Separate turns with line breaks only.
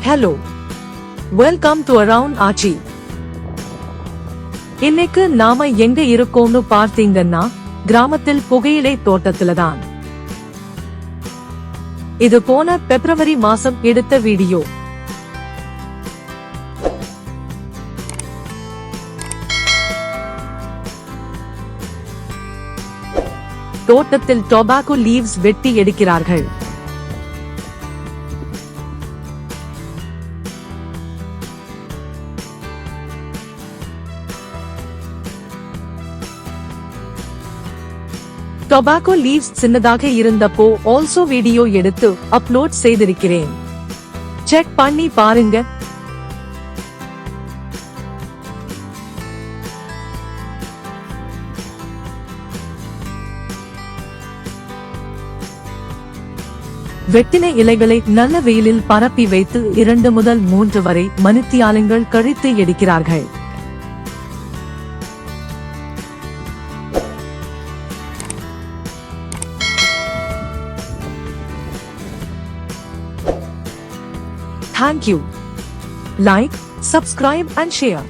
Hello, welcome to around ஆச்சி. இன்னைக்கு நாம எங்க இருக்கோம்னு பார்த்தீங்கன்னா, கிராமத்தில் புகையிலை தோட்டத்துல தான். இது போன பிப்ரவரி மாசம் எடுத்த வீடியோ. தோட்டத்தில் டொபாக்கோ லீவ்ஸ் வெட்டி எடுக்கிறார்கள். டொபாக்கோ லீவ்ஸ் சின்னதாக இருந்தப்போ ஆல்சோ வீடியோ எடுத்து அப்லோட் செய்திருக்கிறேன். செக் பண்ணி பாருங்க. வெட்டின இலைகளை நல்ல வெயிலில் பரப்பி வைத்து 2 முதல் 3 வரை மணித்தியாலங்கள் கழித்து எடுக்கிறார்கள். Thank you. Like, subscribe and share.